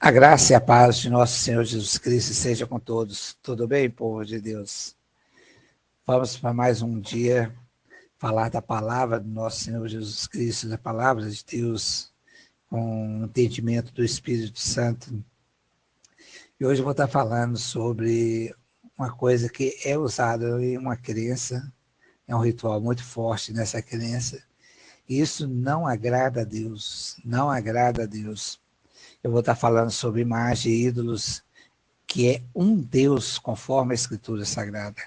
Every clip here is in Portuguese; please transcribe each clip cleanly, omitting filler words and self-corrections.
A graça e a paz de nosso Senhor Jesus Cristo seja com todos. Tudo bem, povo de Deus? Vamos para mais um dia falar da palavra do nosso Senhor Jesus Cristo, da palavra de Deus, com o entendimento do Espírito Santo. E hoje eu vou estar falando sobre uma coisa que é usada em uma crença, é um ritual muito forte nessa crença. E isso não agrada a Deus, não agrada a Deus. Eu vou estar falando sobre imagem e ídolos, que é um Deus, conforme a Escritura Sagrada.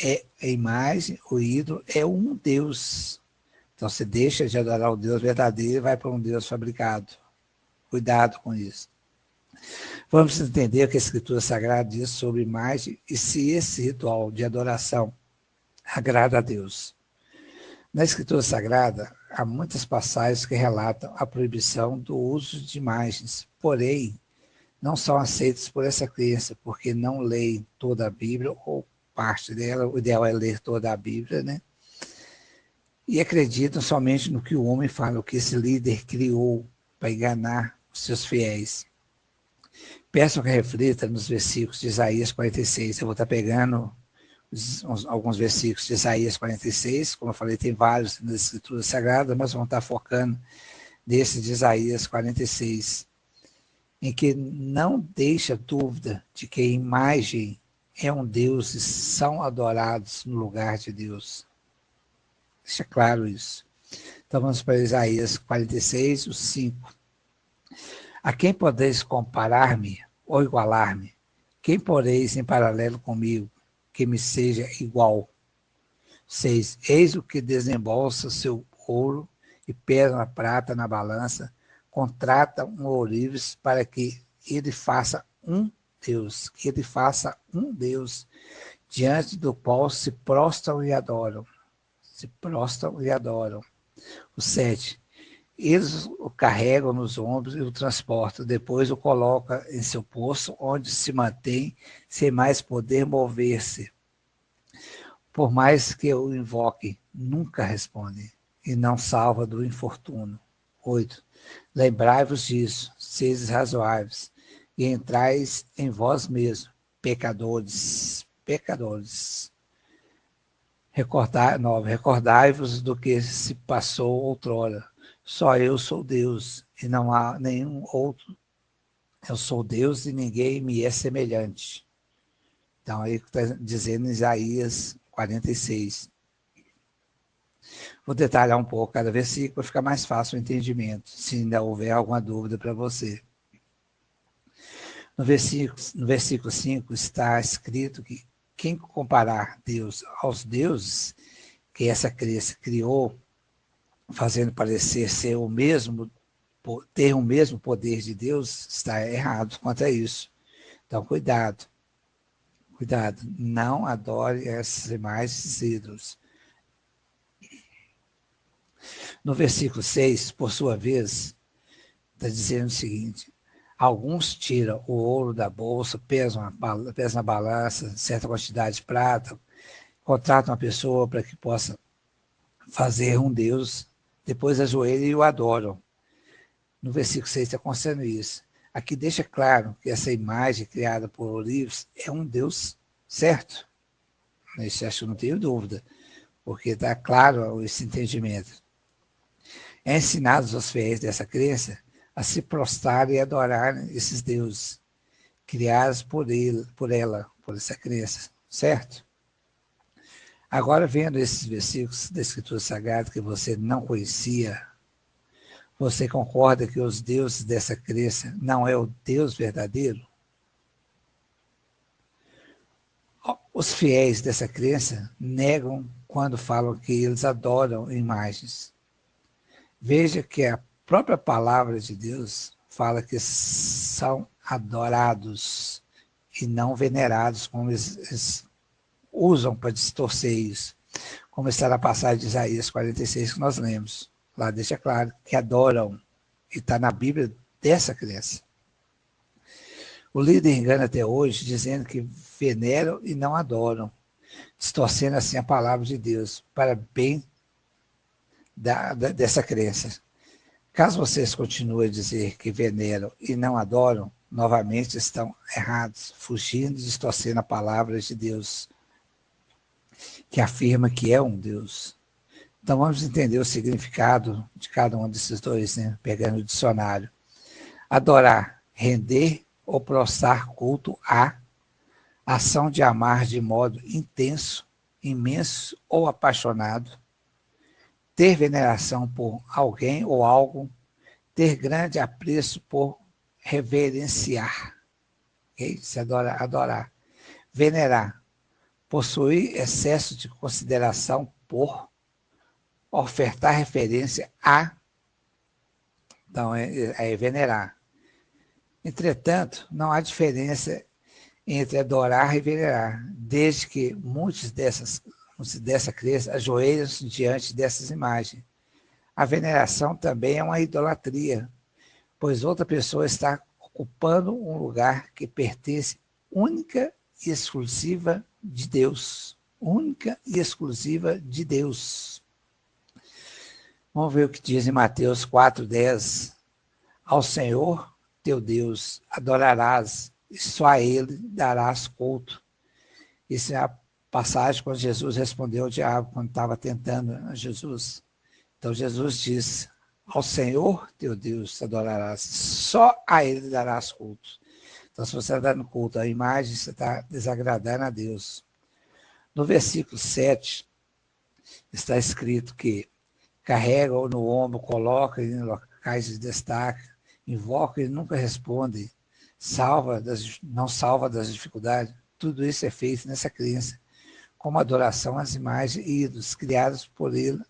É a imagem, o ídolo é um Deus. Então você deixa de adorar o Deus verdadeiro e vai para um Deus fabricado. Cuidado com isso. Vamos entender o que a Escritura Sagrada diz sobre imagem e se esse ritual de adoração agrada a Deus. Na Escritura Sagrada, há muitas passagens que relatam a proibição do uso de imagens, porém, não são aceitos por essa crença, porque não leem toda a Bíblia, ou parte dela, o ideal é ler toda a Bíblia, né? E acreditam somente no que o homem fala, o que esse líder criou para enganar os seus fiéis. Peço que reflita nos versículos de Isaías 46, eu vou estar pegando alguns versículos de Isaías 46, como eu falei, tem vários na Escritura Sagrada, mas vamos estar focando nesse de Isaías 46, em que não deixa dúvida de que a imagem é um Deus e são adorados no lugar de Deus. Deixa claro isso. Então vamos para Isaías 46, o 5. A quem podeis comparar-me ou igualar-me? Quem poreis em paralelo comigo, que me seja igual? 6. Eis o que desembolsa seu ouro e pesa a prata na balança, contrata um ourives para que ele faça um Deus, que ele faça um Deus, diante do qual se prostram e adoram. Se prostram e adoram. O 7. Eles o carregam nos ombros e o transportam, depois o colocam em seu poço, onde se mantém sem mais poder mover-se. Por mais que eu invoque, nunca responde, e não salva do infortúnio. 8. Lembrai-vos disso, sedes razoáveis, e entrais em vós mesmos, pecadores. 9. Recordai-vos do que se passou outrora. Só eu sou Deus, e não há nenhum outro. Eu sou Deus e ninguém me é semelhante. Então, aí está dizendo em Isaías 46. Vou detalhar um pouco cada versículo para ficar mais fácil o entendimento, se ainda houver alguma dúvida para você. No versículo 5 está escrito que quem comparar Deus aos deuses que essa crença criou, fazendo parecer ser o mesmo, ter o mesmo poder de Deus, está errado quanto a isso. Então, cuidado. Cuidado, não adore essas imagens ídolos. No versículo 6, por sua vez, está dizendo o seguinte: alguns tiram o ouro da bolsa, pesam na balança, certa quantidade de prata, contratam uma pessoa para que possa fazer um Deus, depois ajoelham e o adoram. No versículo 6 está constando isso. Aqui deixa claro que essa imagem criada por ourives é um Deus certo. Isso acho que não tenho dúvida, porque está claro esse entendimento. É ensinado aos fiéis dessa crença a se prostrar e adorar esses deuses criados por essa crença, certo? Agora, vendo esses versículos da Escritura Sagrada que você não conhecia, você concorda que os deuses dessa crença não é o Deus verdadeiro? Os fiéis dessa crença negam quando falam que eles adoram imagens. Veja que a própria palavra de Deus fala que são adorados e não venerados, como eles usam para distorcer isso. Como está na passagem de Isaías 46 que nós lemos. Lá deixa claro que adoram, e está na Bíblia dessa crença. O líder engana até hoje, dizendo que veneram e não adoram, distorcendo assim a palavra de Deus, para bem dessa crença. Caso vocês continuem a dizer que veneram e não adoram, novamente estão errados, fugindo e distorcendo a palavra de Deus, que afirma que é um Deus. Então vamos entender o significado de cada um desses dois, né? Pegando o dicionário. Adorar, render ou prostrar culto a, ação de amar de modo intenso, imenso ou apaixonado, ter veneração por alguém ou algo, ter grande apreço por reverenciar. Okay? Se adorar. Venerar, possuir excesso de consideração por, ofertar referência a, então é venerar. Entretanto, não há diferença entre adorar e venerar, desde que muitos dessa crença ajoelham-se diante dessas imagens. A veneração também é uma idolatria, pois outra pessoa está ocupando um lugar que pertence única e exclusiva de Deus. Única e exclusiva de Deus. Vamos ver o que diz em Mateus 4,10. Ao Senhor teu Deus adorarás, e só a Ele darás culto. Isso é a passagem quando Jesus respondeu ao diabo, quando estava tentando a Jesus. Então Jesus diz, ao Senhor teu Deus adorarás, só a Ele darás culto. Então se você está dando culto à imagem, você está desagradando a Deus. No versículo 7, está escrito que carrega-o no ombro, coloca em locais de destaque, invoca e nunca responde, não salva das dificuldades. Tudo isso é feito nessa crença, como adoração às imagens e ídolos criados por ele,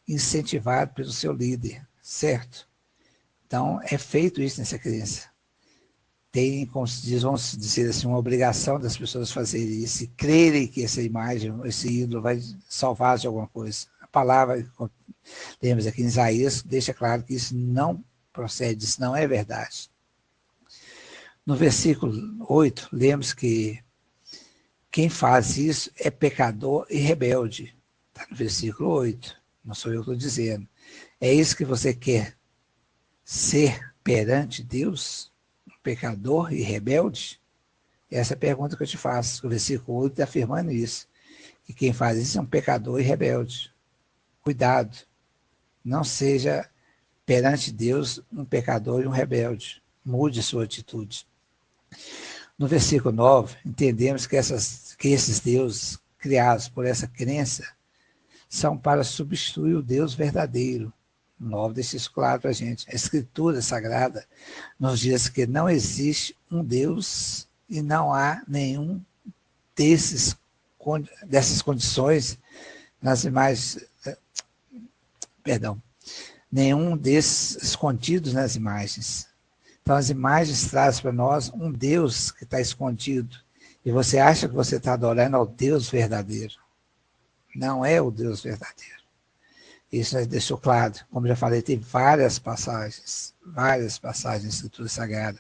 incentivado pelo seu líder, certo? Então, é feito isso nessa crença. Tem, como se diz, vamos dizer assim, uma obrigação das pessoas fazerem isso e crerem que essa imagem, esse ídolo vai salvar de alguma coisa. A palavra, temos aqui em Isaías, deixa claro que isso não procede, isso não é verdade. No versículo 8, lemos que quem faz isso é pecador e rebelde. Está no versículo 8, não sou eu que estou dizendo. É isso que você quer ser perante Deus? Pecador e rebelde? Essa é a pergunta que eu te faço. O versículo 8 está afirmando isso. Que quem faz isso é um pecador e rebelde. Cuidado. Não seja perante Deus um pecador e um rebelde. Mude sua atitude. No versículo 9, entendemos que esses deuses criados por essa crença são para substituir o Deus verdadeiro. O 9 deixa isso claro para a gente. A Escritura Sagrada nos diz que não existe um Deus e não há nenhum dessas condições nas imagens, nenhum desses escondidos nas imagens. Então as imagens trazem para nós um Deus que está escondido e você acha que você está adorando ao Deus verdadeiro. Não é o Deus verdadeiro. Isso deixou claro. Como já falei, tem várias passagens na Escritura Sagrada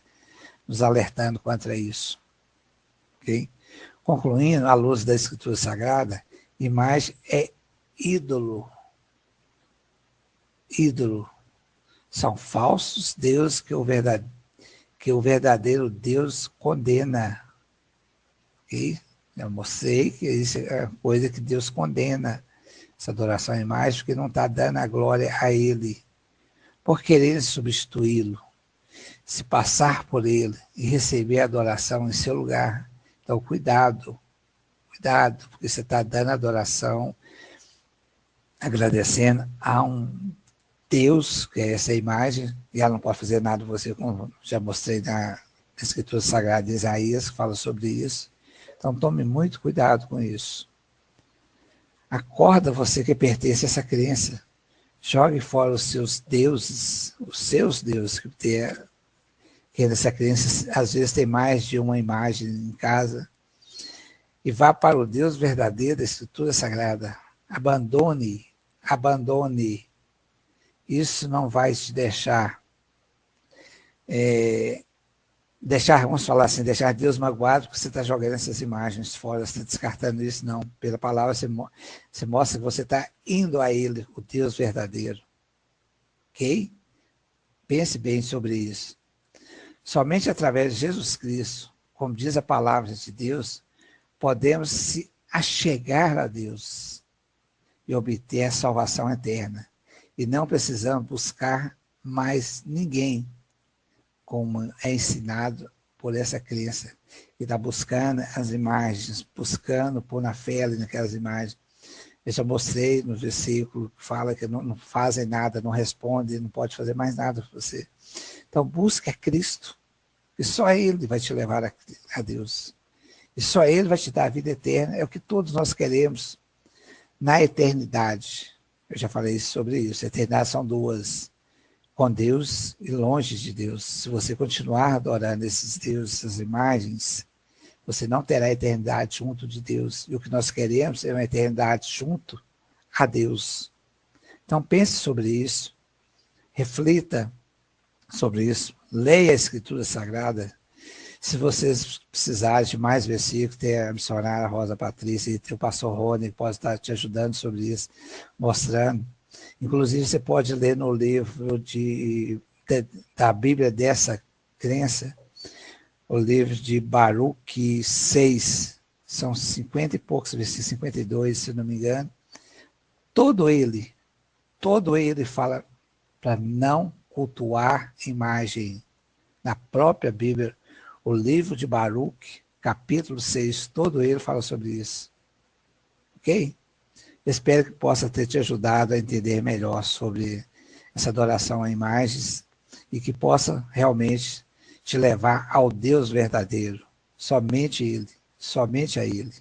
nos alertando contra isso. Okay? Concluindo, à luz da Escritura Sagrada, imagem é ídolo. Ídolo. São falsos deuses que o verdadeiro Deus condena. Okay? Eu mostrei que isso é uma coisa que Deus condena. Essa adoração à imagem, porque não está dando a glória a Ele. Por querer substituí-lo, se passar por Ele e receber a adoração em seu lugar. Então, cuidado, porque você está dando adoração, agradecendo a um Deus, que é essa imagem, e ela não pode fazer nada por você, como já mostrei na Escritura Sagrada de Isaías, que fala sobre isso. Então, tome muito cuidado com isso. Acorda você que pertence a essa crença. Jogue fora os seus deuses, que nessa crença às vezes tem mais de uma imagem em casa, e vá para o Deus verdadeiro da Escritura Sagrada. Abandone. Isso não vai te deixar, vamos falar assim, deixar Deus magoado porque você está jogando essas imagens fora, você está descartando isso, não. Pela palavra você mostra que você está indo a Ele, o Deus verdadeiro. Ok? Pense bem sobre isso. Somente através de Jesus Cristo, como diz a palavra de Deus, podemos se achegar a Deus e obter a salvação eterna. E não precisamos buscar mais ninguém, como é ensinado por essa crença, que está buscando as imagens, buscando pôr na fé ali naquelas imagens. Eu já mostrei no versículo que fala que não fazem nada, não respondem, não pode fazer mais nada para você. Então busque a Cristo, e só Ele vai te levar a Deus. E só Ele vai te dar a vida eterna, é o que todos nós queremos na eternidade. Eu já falei sobre isso, a eternidade são duas, com Deus e longe de Deus. Se você continuar adorando esses deuses, essas imagens, você não terá eternidade junto de Deus. E o que nós queremos é uma eternidade junto a Deus. Então pense sobre isso, reflita sobre isso, leia a Escritura Sagrada. Se vocês precisarem de mais versículos, tem a missionária Rosa Patrícia e tem o pastor Rony, que pode estar te ajudando sobre isso, mostrando. Inclusive, você pode ler no livro da Bíblia dessa crença, o livro de Baruque 6, são 50 e poucos versículos, 52, se não me engano. Todo ele fala para não cultuar imagem. Na própria Bíblia, o livro de Baruque, capítulo 6, todo ele fala sobre isso. Ok? Espero que possa ter te ajudado a entender melhor sobre essa adoração a imagens e que possa realmente te levar ao Deus verdadeiro. Somente Ele, somente a Ele.